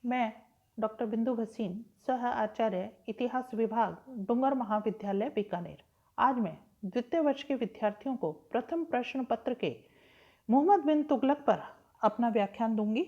मैं डॉक्टर बिंदु भसीन, सह आचार्य इतिहास विभाग, डूंगर महाविद्यालय बीकानेर। आज मैं द्वितीय वर्ष के विद्यार्थियों को प्रथम प्रश्न पत्र के मोहम्मद बिन तुगलक पर अपना व्याख्यान दूंगी।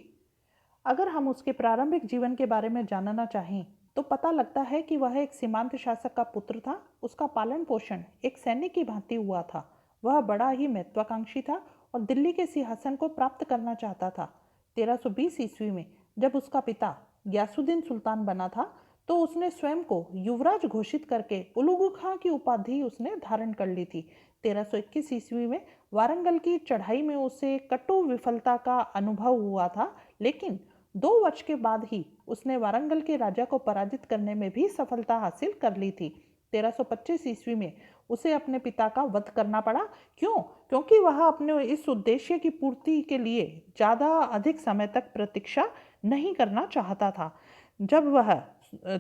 अगर हम उसके प्रारंभिक जीवन के बारे में जानना चाहें तो पता लगता है कि वह एक सीमांत शासक का पुत्र था। उसका पालन पोषण एक सैनिक की भांति हुआ था। वह बड़ा ही महत्वाकांक्षी था और दिल्ली के सिंहासन को प्राप्त करना चाहता था। 1320 ईस्वी में जब उसका पिता गयासुद्दीन सुल्तान बना था तो उसने स्वयं को युवराज घोषित करके उलुगु खां की उपाधि उसने धारण कर ली थी। 1321 ईस्वी में वारंगल की चढ़ाई में उसे कटु विफलता का अनुभव हुआ था, लेकिन 2 वर्ष के बाद ही उसने वारंगल के राजा को पराजित करने में भी सफलता हासिल कर ली थी। 1325 ईस्वी में उसे अपने पिता का वध करना पड़ा। क्यों? क्योंकि वह अपने इस उद्देश्य की पूर्ति के लिए ज़्यादा अधिक समय तक प्रतीक्षा नहीं करना चाहता था। जब वह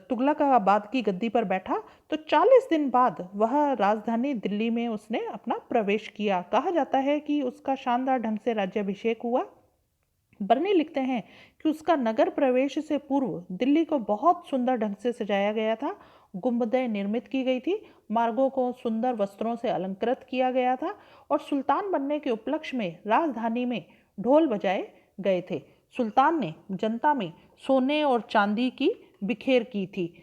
तुगलकाबाद की गद्दी पर बैठा तो 40 दिन बाद वह राजधानी दिल्ली में उसने अपना प्रवेश किया। कहा जाता है कि उसका शानदार ढंग से राज्याभिषेक हुआ। बर्नी लिखते हैं कि उसका नगर प्रवेश से पूर्व दिल्ली को बहुत सुंदर ढंग से सजाया गया था। गुंबदें निर्मित की गई थी, मार्गों को सुंदर वस्त्रों से अलंकृत किया गया था और सुल्तान बनने के उपलक्ष्य में राजधानी में ढोल बजाए गए थे। सुल्तान ने जनता में सोने और चांदी की बिखेर की थी।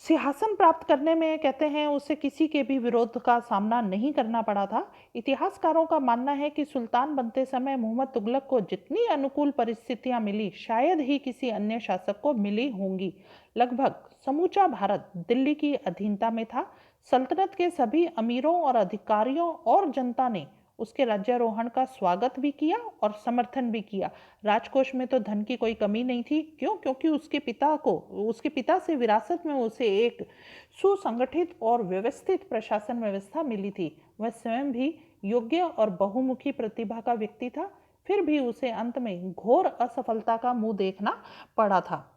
सिंहासन प्राप्त करने में कहते हैं उसे किसी के भी विरोध का सामना नहीं करना पड़ा था। इतिहासकारों का मानना है कि सुल्तान बनते समय मोहम्मद तुगलक को जितनी अनुकूल परिस्थितियां मिली शायद ही किसी अन्य शासक को मिली होंगी। लगभग समूचा भारत दिल्ली की अधीनता में था। सल्तनत के सभी अमीरों और अधिकारियों और जनता ने उसके राज्यारोहण का स्वागत भी किया और समर्थन भी किया। राजकोष में तो धन की कोई कमी नहीं थी। क्यों? क्योंकि उसके पिता से विरासत में उसे एक सुसंगठित और व्यवस्थित प्रशासन व्यवस्था मिली थी। वह स्वयं भी योग्य और बहुमुखी प्रतिभा का व्यक्ति था। फिर भी उसे अंत में घोर असफलता का मुंह देखना पड़ा था।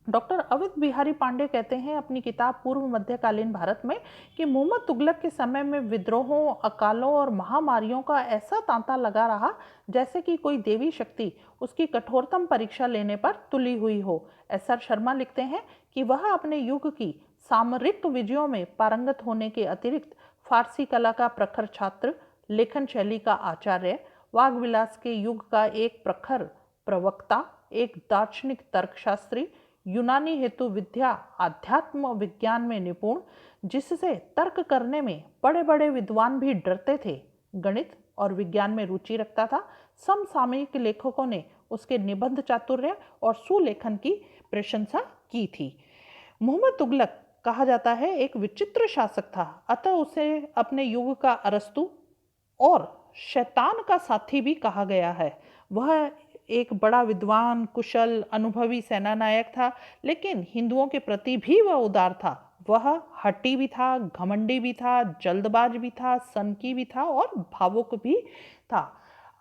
डॉक्टर अवध बिहारी पांडे कहते हैं अपनी किताब पूर्व मध्यकालीन भारत में कि मोहम्मद तुगलक के समय में विद्रोहों, अकालों और महामारियों का ऐसा तांता लगा रहा जैसे कि कोई देवी शक्ति उसकी कठोरतम परीक्षा लेने पर तुली हुई हो। एस.आर. शर्मा लिखते हैं कि वह अपने युग की सामरिक विजयों में पारंगत होने के अतिरिक्त फारसी कला का प्रखर छात्र, लेखन शैली का आचार्य, वाग विलास के युग का एक प्रखर प्रवक्ता, एक दार्शनिक तर्कशास्त्री, यूनानी हेतु विद्या आध्यात्म विज्ञान में निपुण, जिससे तर्क करने में बड़े बड़े विद्वान भी डरते थे, गणित और विज्ञान में रुचि रखता था। समसामयिक लेखकों ने उसके निबंध चातुर्य और सुलेखन की प्रशंसा की थी। मोहम्मद तुगलक कहा जाता है एक विचित्र शासक था, अतः उसे अपने युग का अरस्तु और शैतान का साथी भी कहा गया है। वह एक बड़ा विद्वान, कुशल, अनुभवी सेनानायक था, लेकिन हिंदुओं के प्रति भी वह उदार था। वह हठी भी था, घमंडी भी था, जल्दबाज भी था, सनकी भी था और भावुक भी था।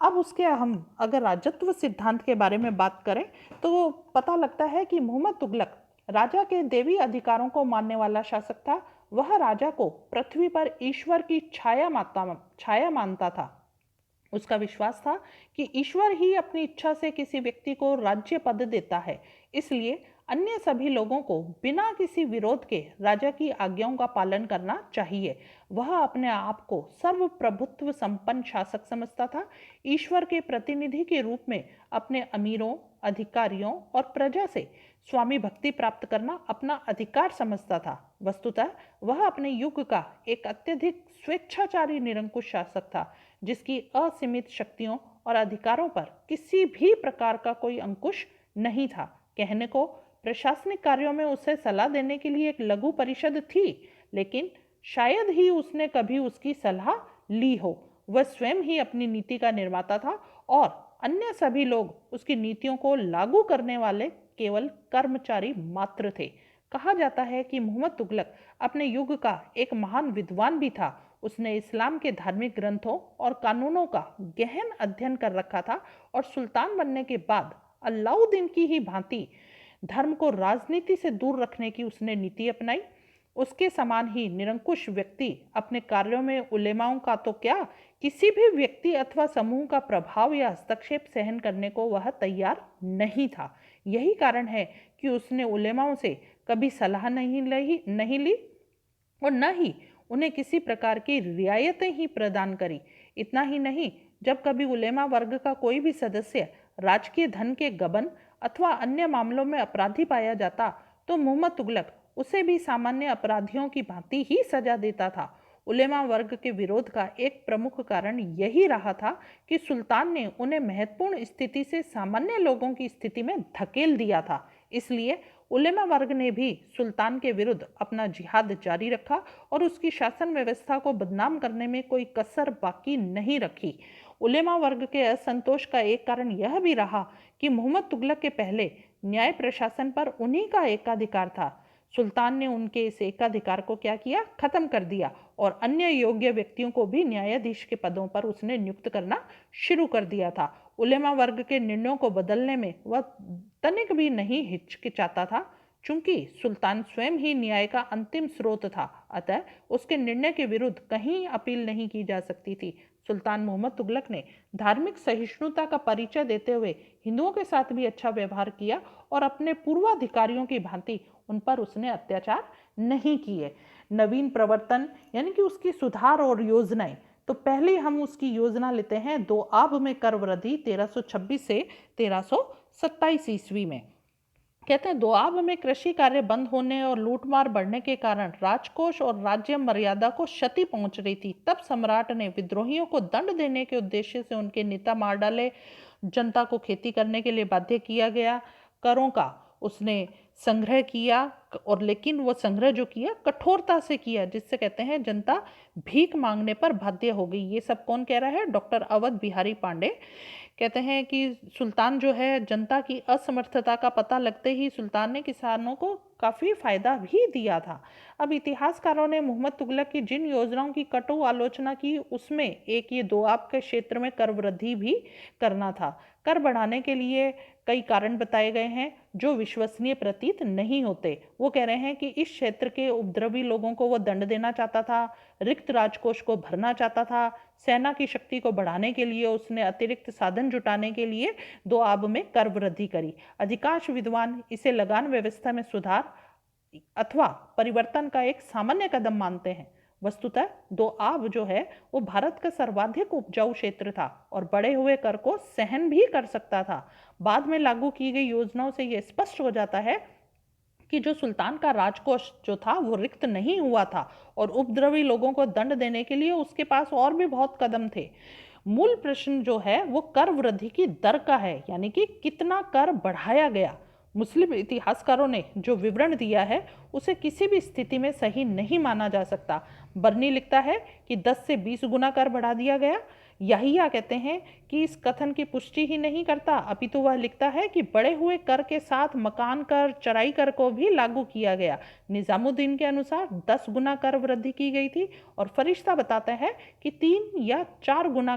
अब उसके हम अगर राजत्व सिद्धांत के बारे में बात करें तो पता लगता है कि मोहम्मद तुगलक राजा के देवी अधिकारों को मानने वाला शासक था। वह राजा को पृथ्वी पर ईश्वर की छाया मानता था। उसका विश्वास था कि ईश्वर ही अपनी इच्छा से किसी व्यक्ति को राज्य पद देता है, इसलिए अन्य सभी लोगों को बिना किसी विरोध के राजा की आज्ञाओं का पालन करना चाहिए। वह अपने आप को सर्वप्रभुत्व संपन्न शासक समझता था। ईश्वर के प्रतिनिधि के रूप में अपने अमीरों, अधिकारियों और प्रजा से स्वामी भक्ति प्राप्त करना अपना अधिकार समझता था। वस्तुतः वह अपने युग का एक अत्यधिक स्वेच्छाचारी निरंकुश शासक था, जिसकी असीमित शक्तियों और अधिकारों पर किसी भी प्रकार का कोई अंकुश नहीं था। कहने को प्रशासनिक कार्यों में उसे सलाह देने के लिए एक लघु परिषद थी, लेकिन शायद ही उसने कभी उसकी सलाह ली हो। वह स्वयं ही अपनी नीति का निर्माता था और अन्य सभी लोग उसकी नीतियों को लागू करने वाले केवल कर्मचारी मात्र थे। कहा जाता है कि मोहम्मद तुगलक अपने युग का एक महान विद्वान भी था। उसने इस्लाम के धार्मिक ग्रंथों और कानूनों का गहन अध्ययन कर रखा था और सुल्तान बनने के बाद अलाउद्दीन की ही भांति धर्म को राजनीति से दूर रखने की उसने नीति अपनाई। उसके समान ही निरंकुश व्यक्ति अपने कार्यों में उलेमाओं का तो क्या, किसी भी व्यक्ति अथवा समूह का प्रभाव या हस्तक्षेप सहन करने को वह तैयार नहीं था। यही कारण है कि उसने उलेमाओं से कभी सलाह नहीं ली और न ही उन्हें किसी प्रकार की रियायतें ही प्रदान करी। इतना ही नहीं, जब कभी उलेमा वर्ग का कोई भी सदस्य राजकीय धन के गबन अथवा अन्य मामलों में अपराधी पाया जाता तो मोहम्मद तुगलक उसे भी सामान्य अपराधियों की भांति ही सजा देता था। उलेमा वर्ग के विरोध का एक प्रमुख कारण यही रहा था कि सुल्तान ने उन्हें महत्वपूर्ण स्थिति से सामान्य लोगों की स्थिति में धकेल दिया था। इसलिए उलेमा वर्ग ने भी सुल्तान के विरुद्ध अपना जिहाद जारी रखा और उसकी शासन व्यवस्था को बदनाम करने में कोई कसर बाकी नहीं रखी। उलेमा वर्ग के असंतोष का एक कारण यह भी रहा कि मोहम्मद तुगलक के पहले न्याय प्रशासन पर उन्हीं का एकाधिकार था। सुल्तान ने उनके इस एकाधिकार को क्या किया, खत्म कर दिया और अन्य योग्य व्यक्तियों को भी न्यायाधीश के पदों पर उसने नियुक्त करना शुरू कर दिया था। उलेमा वर्ग के निर्णयों को बदलने में वह तनिक भी नहीं हिचकिचाता था, चूंकि सुल्तान स्वयं ही न्याय का अंतिम स्रोत था, अतः उसके निर्णय के विरुद्ध कहीं अपील नहीं की जा सकती थी। सुल्तान मोहम्मद तुगलक ने धार्मिक सहिष्णुता का परिचय देते हुए हिंदुओं के साथ भी अच्छा व्यवहार किया और अपने पूर्वाधिकारियों की भांति उन पर उसने अत्याचार नहीं किए। नवीन प्रवर्तन यानी कि उसकी सुधार और योजनाएं, तो पहले हम उसकी योजना लेते हैं दोआब में कर वृद्धि 1326 से 1327 ईस्वी में। कहते हैं दोआब में कृषि कार्य बंद होने और लूटमार बढ़ने के कारण राजकोष और राज्य मर्यादा को क्षति पहुंच रही थी। तब सम्राट ने विद्रोहियों को दंड देने के उद्देश्य से उनके नेता मार डाले, जनता को खेती करने के लिए बाध्य किया गया, करों का उसने संग्रह किया और लेकिन वो संग्रह जो किया कठोरता से किया, जिससे कहते हैं जनता भीख मांगने पर बाध्य हो गई। ये सब कौन कह रहा है? डॉक्टर अवध बिहारी पांडे कहते हैं कि सुल्तान जो है जनता की असमर्थता का पता लगते ही सुल्तान ने किसानों को काफ़ी फायदा भी दिया था। अब इतिहासकारों ने मोहम्मद तुगलक की जिन योजनाओं की कटु आलोचना की उसमें एक ये दोआब के क्षेत्र में कर वृद्धि भी करना था। कर बढ़ाने के लिए कई कारण बताए गए हैं जो विश्वसनीय प्रतीत नहीं होते। वो कह रहे हैं कि इस क्षेत्र के उपद्रवी लोगों को वो दंड देना चाहता था, रिक्त राजकोष को भरना चाहता था, सेना की शक्ति को बढ़ाने के लिए उसने अतिरिक्त साधन जुटाने के लिए दोआब में कर वृद्धि करी। अधिकांश विद्वान इसे लगान व्यवस्था में सुधार अथवा परिवर्तन का एक सामान्य कदम मानते हैं। वस्तुतः दोआब जो है वो भारत का सर्वाधिक उपजाऊ क्षेत्र था और बढ़े हुए कर को सहन भी कर सकता था। बाद में लागू की गई योजनाओं से यह स्पष्ट हो जाता है कि जो सुल्तान का राजकोष जो था वो रिक्त नहीं हुआ था और उपद्रवी लोगों को दंड देने के लिए उसके पास और भी बहुत कदम थे। मूल प्रश्न जो है वो कर वृद्धि की दर का है, यानी कि कितना कर बढ़ाया गया। मुस्लिम इतिहासकारों ने जो विवरण दिया है उसे किसी भी स्थिति में सही नहीं माना जा सकता। बर्नी लिखता है कि 10 से 20 गुना कर बढ़ा दिया गया। याहिया कहते हैं कि इस कथन की पुष्टि ही नहीं करता, अपितु वह लिखता है कि बढ़े हुए कर के साथ मकान कर, चराई कर को भी लागू किया गया। निजामुद्दीन के अनुसार 10 गुना कर वृद्धि की गई थी और फरिश्ता बताता है कि 3 या 4 गुना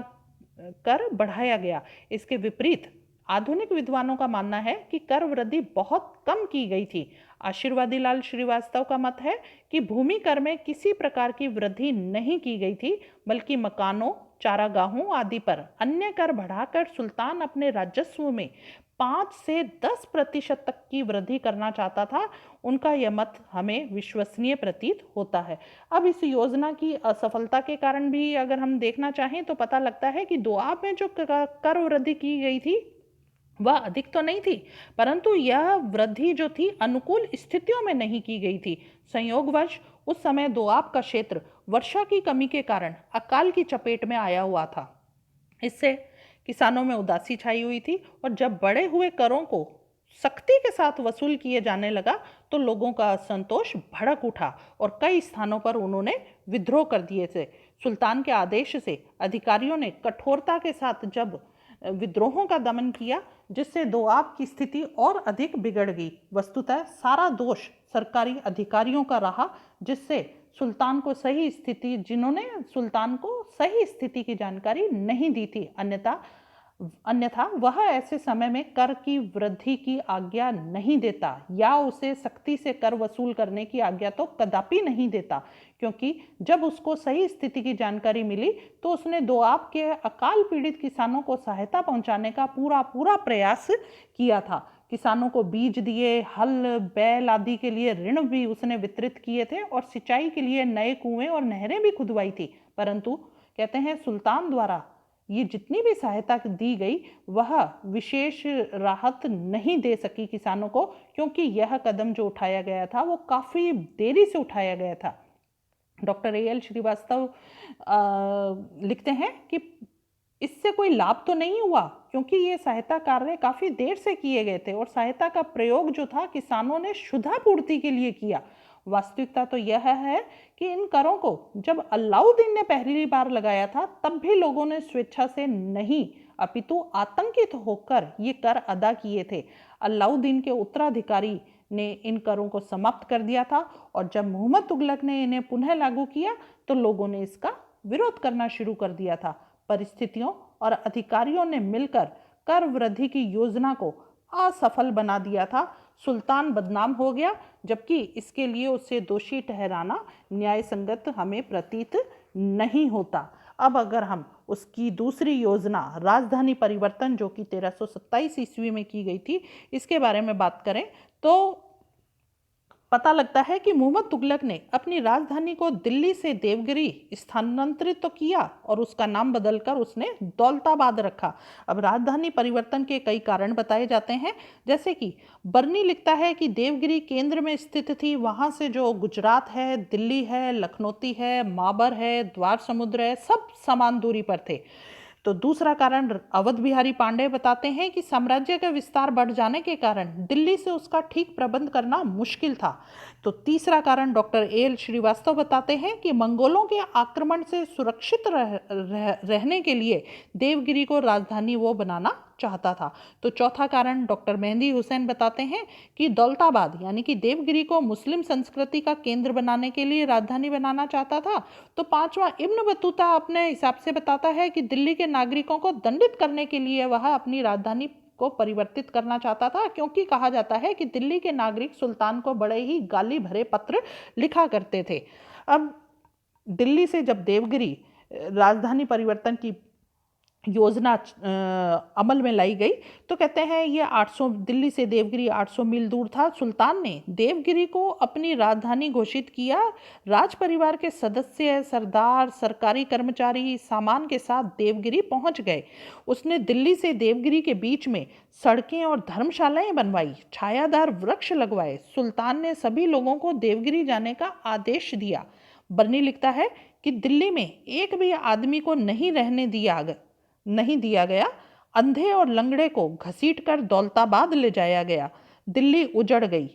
कर बढ़ाया गया। इसके विपरीत आधुनिक विद्वानों का मानना है कि कर वृद्धि बहुत कम की गई थी। आशीर्वादी लाल श्रीवास्तव का मत है कि भूमि कर में किसी प्रकार की वृद्धि नहीं की गई थी, बल्कि मकानों, चारागाहों आदि पर अन्य कर बढ़ाकर सुल्तान अपने राजस्व में 5 से 10% तक की वृद्धि करना चाहता था। उनका यह मत हमें विश्वसनीय प्रतीत होता है। अब इस योजना की असफलता के कारण भी अगर हम देखना चाहें तो पता लगता है कि दोआब में जो कर वृद्धि की गई थी वह अधिक तो नहीं थी, परंतु यह वृद्धि जो थी अनुकूल स्थितियों में नहीं की गई थी। संयोगवश उस समय दोआब का क्षेत्र वर्षा की कमी के कारण अकाल की चपेट में आया हुआ था। इससे किसानों में उदासी छाई हुई थी और जब बढ़े हुए करों को सख्ती के साथ वसूल किए जाने लगा तो लोगों का असंतोष भड़क उठा और कई स्थानों पर उन्होंने विद्रोह कर दिए थे। सुल्तान के आदेश से अधिकारियों ने कठोरता के साथ जब विद्रोहों का दमन किया, जिससे दोआब की स्थिति और अधिक बिगड़ गई। वस्तुतः सारा दोष सरकारी अधिकारियों का रहा, जिससे सुल्तान को सही स्थिति की जानकारी नहीं दी थी। अन्यथा वह ऐसे समय में कर की वृद्धि की आज्ञा नहीं देता या उसे सख्ती से कर वसूल करने की आज्ञा तो कदापि नहीं देता, क्योंकि जब उसको सही स्थिति की जानकारी मिली तो उसने दोआब के अकाल पीड़ित किसानों को सहायता पहुंचाने का पूरा प्रयास किया था। किसानों को बीज दिए, हल बैल आदि के लिए ऋण भी उसने वितरित किए थे और सिंचाई के लिए नए कुएं और नहरें भी खुदवाई थी। परंतु कहते हैं सुल्तान द्वारा ये जितनी भी सहायता दी गई वह विशेष राहत नहीं दे सकी किसानों को, क्योंकि यह कदम जो उठाया गया था वो काफ़ी देरी से उठाया गया था। डॉक्टर ए एल श्रीवास्तव लिखते हैं कि इससे कोई लाभ तो नहीं हुआ, क्योंकि ये सहायता कार्य काफ़ी देर से किए गए थे और सहायता का प्रयोग जो था किसानों ने क्षुधा पूर्ति के लिए किया। वास्तविकता तो यह है कि इन करों को जब अलाउद्दीन ने पहली बार लगाया था तब भी लोगों ने स्वेच्छा से नहीं अपितु आतंकित होकर ये कर अदा किए थे। अलाउद्दीन के उत्तराधिकारी ने इन करों को समाप्त कर दिया था और जब मोहम्मद तुगलक ने इन्हें पुनः लागू किया तो लोगों ने इसका विरोध करना शुरू कर दिया था। परिस्थितियों और अधिकारियों ने मिलकर कर वृद्धि की योजना को असफल बना दिया था। सुल्तान बदनाम हो गया, जबकि इसके लिए उसे दोषी ठहराना न्याय संगत हमें प्रतीत नहीं होता। अब अगर हम उसकी दूसरी योजना राजधानी परिवर्तन जो कि 1327 ईस्वी में की गई थी इसके बारे में बात करें तो पता लगता है कि मोहम्मद तुगलक ने अपनी राजधानी को दिल्ली से देवगिरी स्थानांतरित तो किया और उसका नाम बदलकर उसने दौलताबाद रखा। अब राजधानी परिवर्तन के कई कारण बताए जाते हैं, जैसे कि बर्नी लिखता है कि देवगिरी केंद्र में स्थित थी, वहां से जो गुजरात है, दिल्ली है, लखनौती है, माबर है, द्वार समुद्र है, सब समान दूरी पर थे। तो दूसरा कारण अवध बिहारी पांडे बताते हैं कि साम्राज्य का विस्तार बढ़ जाने के कारण दिल्ली से उसका ठीक प्रबंध करना मुश्किल था। तो तीसरा कारण डॉक्टर ए एल श्रीवास्तव बताते हैं कि मंगोलों के आक्रमण से सुरक्षित रहने के लिए देवगिरी को राजधानी वो बनाना चाहता था। तो चौथा कारण डॉक्टर मेहंदी हुसैन बताते हैं कि दौलताबाद यानी कि देवगिरी को मुस्लिम संस्कृति का केंद्र बनाने के लिए राजधानी बनाना चाहता था। तो पांचवा इब्न बतूता अपने हिसाब से बताता है कि दिल्ली के नागरिकों को दंडित करने के लिए वह अपनी राजधानी को परिवर्तित करना चाहता था, क्योंकि कहा जाता है कि दिल्ली के नागरिक सुल्तान को बड़े ही गाली भरे पत्र लिखा करते थे। अब दिल्ली से जब देवगिरी राजधानी परिवर्तन की योजना अमल में लाई गई तो कहते हैं ये 800 दिल्ली से देवगिरी 800 मील दूर था। सुल्तान ने देवगिरी को अपनी राजधानी घोषित किया। राज परिवार के सदस्य, सरदार, सरकारी कर्मचारी सामान के साथ देवगिरी पहुंच गए। उसने दिल्ली से देवगिरी के बीच में सड़कें और धर्मशालाएं बनवाई, छायादार वृक्ष लगवाए। सुल्तान ने सभी लोगों को देवगिरी जाने का आदेश दिया। बर्नी लिखता है कि दिल्ली में एक भी आदमी को नहीं दिया गया। अंधे और लंगड़े को घसीटकर दौलताबाद ले जाया गया। दिल्ली उजड़ गई।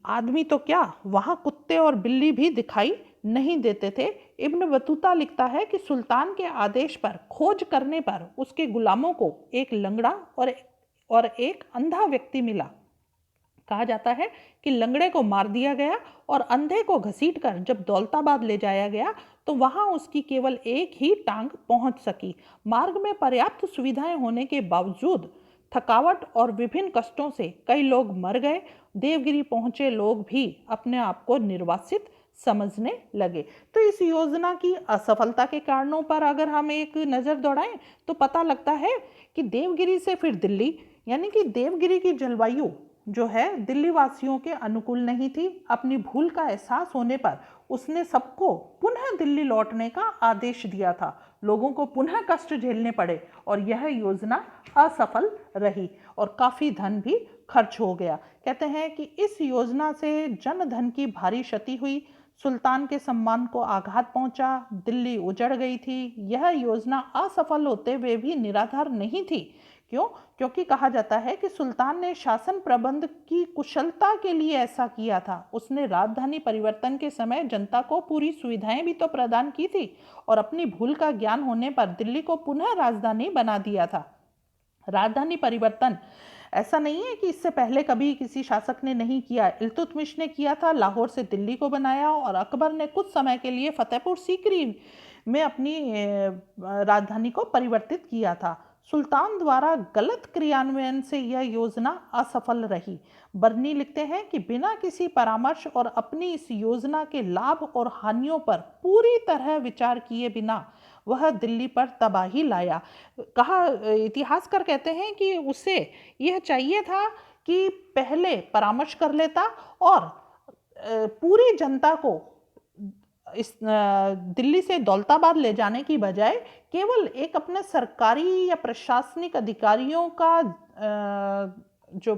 आदमी तो क्या, वहां कुत्ते और बिल्ली भी दिखाई नहीं देते थे। इब्न बतूता लिखता है कि सुल्तान के आदेश पर खोज करने पर उसके गुलामों को एक लंगड़ा और एक अंधा व्यक्ति मिला। कहा जाता है कि लंगड़े को मार दिया गया और अंधे को घसीटकर जब दौलताबाद ले जाया गया तो वहां उसकी केवल एक ही टांग पहुंच सकी। मार्ग में पर्याप्त सुविधाएं होने के बावजूद थकावट और विभिन्न कष्टों से कई लोग मर गए। देवगिरी पहुंचे लोग भी अपने आप को निर्वासित समझने लगे। तो इस योजना की असफलता के कारणों पर अगर हम एक नज़र दौड़ाएं तो पता लगता है कि देवगिरी से फिर दिल्ली, यानी कि देवगिरी की जलवायु जो है दिल्ली वासियों के अनुकूल नहीं थी। अपनी भूल का एहसास होने पर उसने सबको पुनः दिल्ली लौटने का आदेश दिया था। लोगों को पुनः कष्ट झेलने पड़े और यह योजना असफल रही और काफ़ी धन भी खर्च हो गया। कहते हैं कि इस योजना से जन धन की भारी क्षति हुई, सुल्तान के सम्मान को आघात पहुंचा, दिल्ली उजड़ गई थी। यह योजना असफल होते हुए भी निराधार नहीं थी। क्यों? क्योंकि कहा जाता है कि सुल्तान ने शासन प्रबंध की कुशलता के लिए ऐसा किया था। उसने राजधानी परिवर्तन के समय जनता को पूरी सुविधाएं भी तो प्रदान की थी और अपनी भूल का ज्ञान होने पर दिल्ली को पुनः राजधानी बना दिया था। राजधानी परिवर्तन ऐसा नहीं है कि इससे पहले कभी किसी शासक ने नहीं किया। इल्तुतमिश ने किया था, लाहौर से दिल्ली को बनाया और अकबर ने कुछ समय के लिए फतेहपुर सीकरी में अपनी राजधानी को परिवर्तित किया था। सुल्तान द्वारा गलत क्रियान्वयन से यह योजना असफल रही। बर्नी लिखते हैं कि बिना किसी परामर्श और अपनी इस योजना के लाभ और हानियों पर पूरी तरह विचार किए बिना वह दिल्ली पर तबाही लाया। कहा, इतिहासकार कहते हैं कि उसे यह चाहिए था कि पहले परामर्श कर लेता और पूरी जनता को इस दिल्ली से दौलताबाद ले जाने की बजाय केवल एक अपने सरकारी या प्रशासनिक अधिकारियों का जो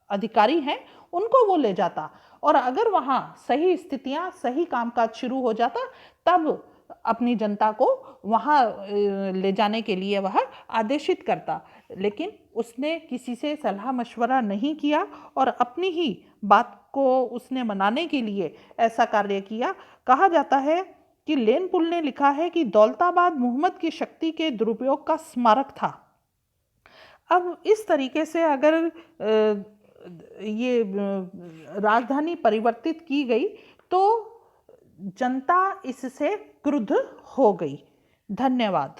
अधिकारी हैं उनको वो ले जाता, और अगर वहाँ सही स्थितियाँ सही कामकाज शुरू हो जाता तब अपनी जनता को वहाँ ले जाने के लिए वह आदेशित करता। लेकिन उसने किसी से सलाह मशवरा नहीं किया और अपनी ही बात को उसने मनाने के लिए ऐसा कार्य किया। कहा जाता है कि लेनपुल ने लिखा है कि दौलताबाद मुहम्मद की शक्ति के दुरुपयोग का स्मारक था। अब इस तरीके से अगर ये राजधानी परिवर्तित की गई तो जनता इससे क्रुद्ध हो गई। धन्यवाद।